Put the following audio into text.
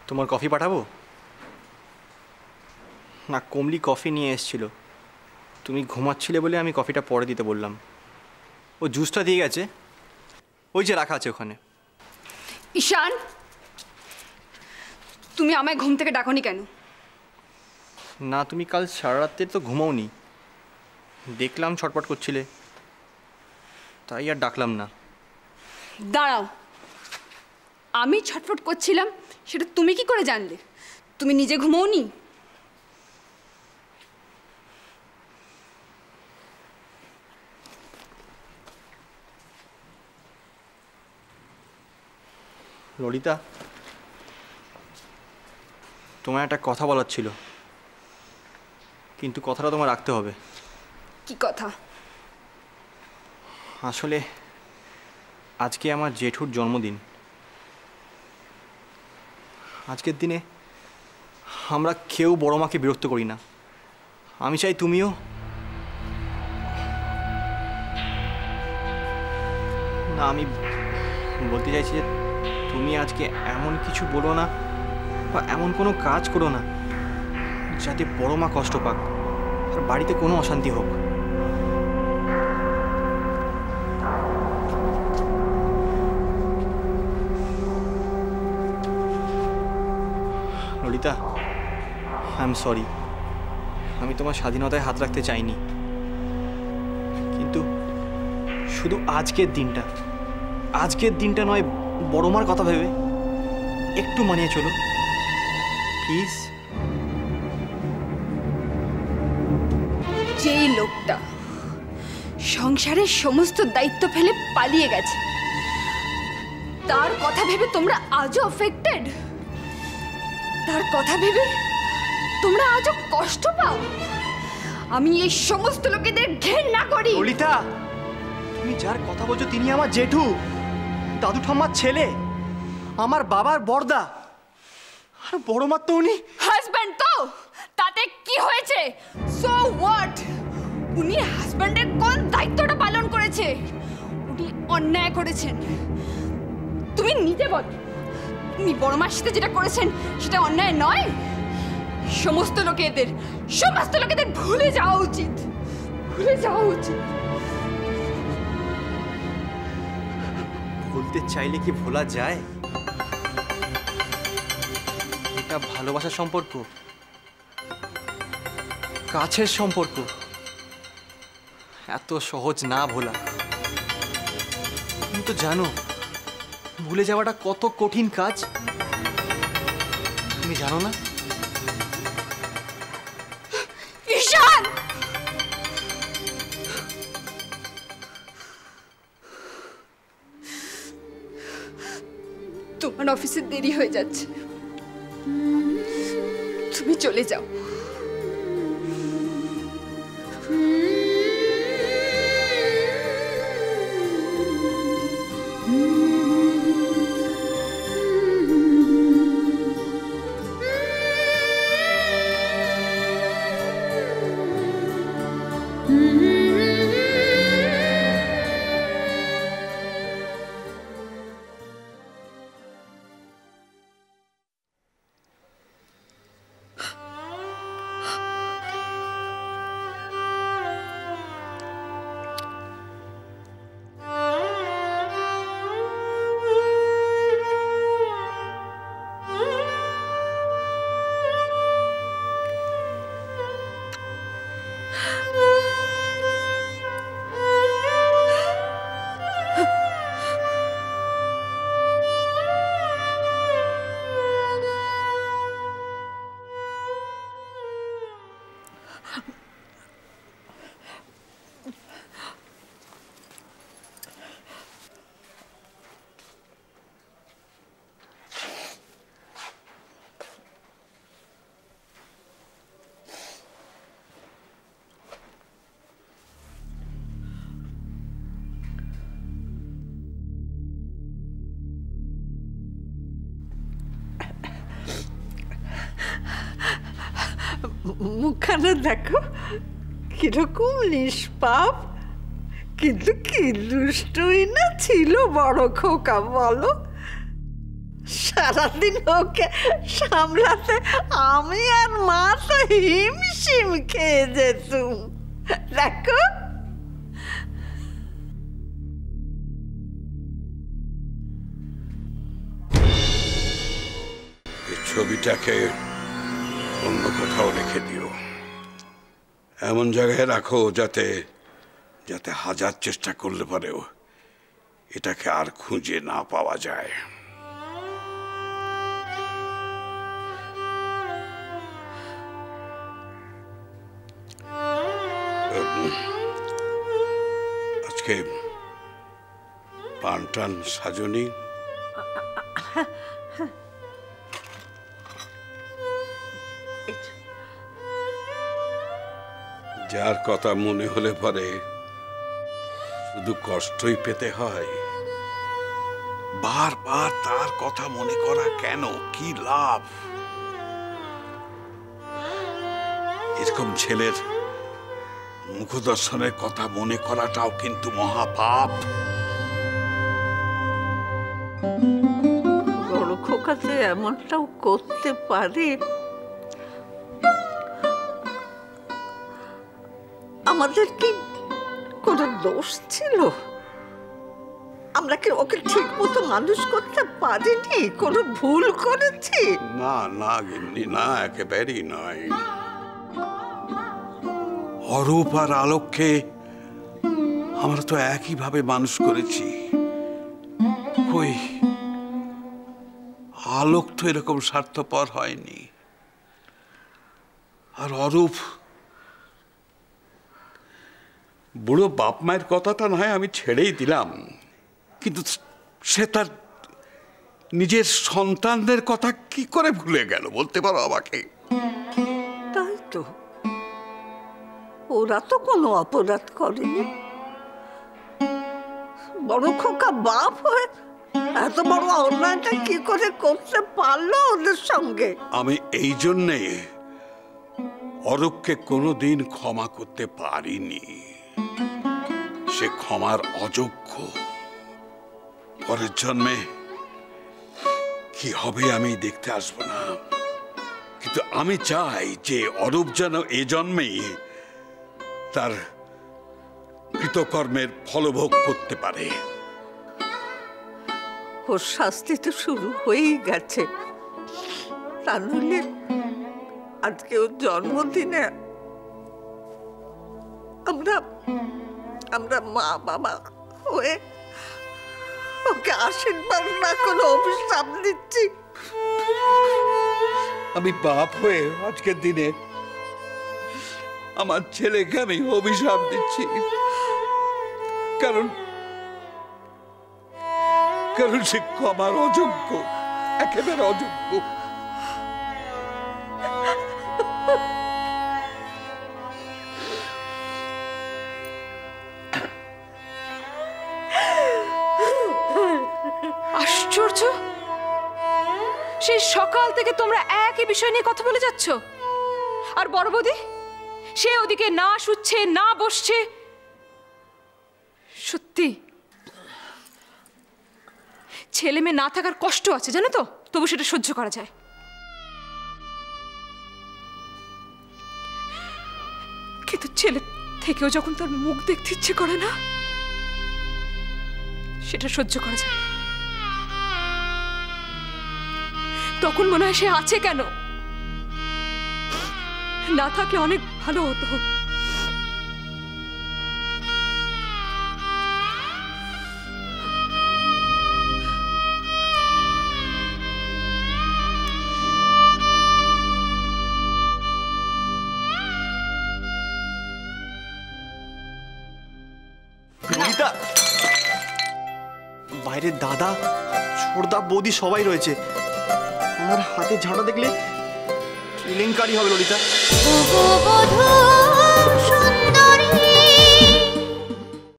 তোমার কফি পাঠাবো? না, কমলি কফি নিয়ে এসেছিল, তুমি ঘুমাচ্ছিলে বলে আমি কফিটা পরে দিতে বললাম। ও জুসটা দিয়ে গেছে, ওই যে রাখা আছে ওখানে। ঈশান, তুমি আমায় ঘুম থেকে ডাকোনি কেন? না, তুমি কাল সারা রাত্রে তো ঘুমাওনি, দেখলাম ছটপট করছিলে, তাই আর ডাকলাম না। দাঁড়াও, আমি ছটফট করছিলাম সেটা তুমি কি করে জানলে? তুমি নিজে ঘুমাওনি? ললিতা, তোমার একটা কথা বলার ছিল, কিন্তু কথাটা তোমার রাখতে হবে। কি কথা? আসলে আজকে আমার জেঠুর জন্মদিন। আজকের দিনে আমরা কেউ বড় মাকে বিরক্ত করি না। আমি চাই তুমিও। না, আমি বলতে চাইছি যে তুমি আজকে এমন কিছু বলো না বা এমন কোনো কাজ করো না যাতে বড় মা কষ্ট পাক আর বাড়িতে কোনো অশান্তি হোক। ললিতা, আই এম সরি, আমি তোমার স্বাধীনতায় হাত রাখতে চাইনি, কিন্তু শুধু আজকের দিনটা নয়, বড় মার কথা ভেবে একটু মানিয়ে চলো প্লিজ। যেই লোকটা সংসারের সমস্ত দায়িত্ব ফেলে পালিয়ে গেছে, তার কথা ভেবে তোমরা আজও অ্যাফেক্টেড? তার কথা ভেবে তোমরা আজও কষ্ট পাও? আমি এই সমস্ত লোকেদের ঘেন্না করি। ললিতা, তুমি যার কথা বলছো তিনি আমার জেঠু, দাদু ঠাম্মার ছেলে, আমার বাবার বড়দা, আর বড় মা তো উনি হাজব্যান্ড। তো তাতে কি হয়েছে? So what? উনি হাজব্যান্ডের কোন দায়িত্বটা পালন করেছে? উনি অন্যায় করেছেন, তুমি নিজে বল। উনি বড় মার সাথে যেটা করেছেন সেটা অন্যায় নয়? সমস্ত লোকেদের ভুলে যাওয়া উচিত, ভুলে যাওয়া উচিত। ভুলতে চাইলে কি ভোলা যায়? এটা ভালোবাসার সম্পর্ক, কাছের সম্পর্ক, এত সহজ না ভোলা। তুমি তো জানো ভুলে যাওয়াটা কত কঠিন কাজ, তুমি জানো না? ঈশান, তোমার অফিসে দেরি হয়ে যাচ্ছে, তুমি চলে যাও। মুখখানা দেখো কিরকম নিষ্পাপ, কিন্তু কি দুষ্টই না ছিল বড় খোকা বলো। সারাদিন ওকে সামলাতে আমি আর মা তো হিমশিম খেয়ে যেতুম। দেখো ছবিটাকে অন্য কোথাও রেখে দিও, এমন জায়গায় রাখো যাতে যাতে হাজার চেষ্টা করলে পরেও এটাকে আর খুঁজে না পাওয়া যায়। আজকে পান টান সাজনি? যার কথা মনে হলে পরে শুধু কষ্টই পেতে হয়। বারবার তার কথা মনে করা কেন? কি লাভ? এরকম ছেলের মুখদর্শনের কথা মনে করাটাও কিন্তু মহাপাপ। বড় খোকাতে এমনটাও করতে পারে, আমাদের কি কোনো দোষ ছিল? আমরা কি ওকে ঠিক মতো মানুষ করতে পারিনি? কোনো ভুল করেছি? না না গিন্নি, না, একেবারেই নয়। অরূপ আর আলোককে আমরা তো একইভাবে মানুষ করেছি। কই, আলোক তো এরকম স্বার্থপর হয়নি। আর অরূপ, বুড়ো বাপ মায়ের কথাটা নয় আমি ছেড়েই দিলাম, কিন্তু সে তার নিজের সন্তানদের কথা কি করে ভুলে গেল বলতে পারো আমাকে? তাই তো, ওরা তো কোনো অপরাধ করেনি। বড় খোকা বাপ হয়ে এত বড় অন্যায়টা কি করে করতে পারলো ওদের সঙ্গে? আমি এই জন্যে অরূপকে কোনোদিন ক্ষমা করতে পারিনি। সে ক্ষমার অযোগ্য। পরের জন্মে কি হবে আমি দেখতে আসবো না, কিন্তু আমি চাই যে অরূপ যেন এ জন্মেই তার কৃতকর্মের ফলভোগ করতে পারে। ওর শাস্তি তো শুরু হয়েই গেছে, তা নইলে আজকে ওর জন্মদিনে আমরা আমরা মা বাবা হয়ে ওকে আশীর্বাদ না করে অভিশাপ দিচ্ছি। আমি বাপ হয়ে আজকের দিনে আমার ছেলেকে আমি অভিশাপ দিচ্ছি, কারণ সে ক্ষমার অযোগ্য, একেবারে অযোগ্য। আশ্চর্য, সেই সকাল থেকে তোমরা একই বিষয় নিয়ে কথা বলে যাচ্ছ, আর বড় বৌদি সে ওদিকে না শুচ্ছে না বসছে। সত্যি ছেলে মেয়ে না থাকার কষ্ট আছে জানো তো, তবু সেটা সহ্য করা যায়। কিন্তু ছেলে থেকেও যখন তার মুখ দেখতে ইচ্ছে করে না, সেটা সহ্য করা যায়। তখন মনে হয় সে আছে কেন, না থাকলে অনেক ভালো হতো। বাইরে দাদা, ছোড়দা, বৌদি সবাই রয়েছে। আমার হাতে ঝাঁটা দেখলে কেলেঙ্কারি হবে ললিতা।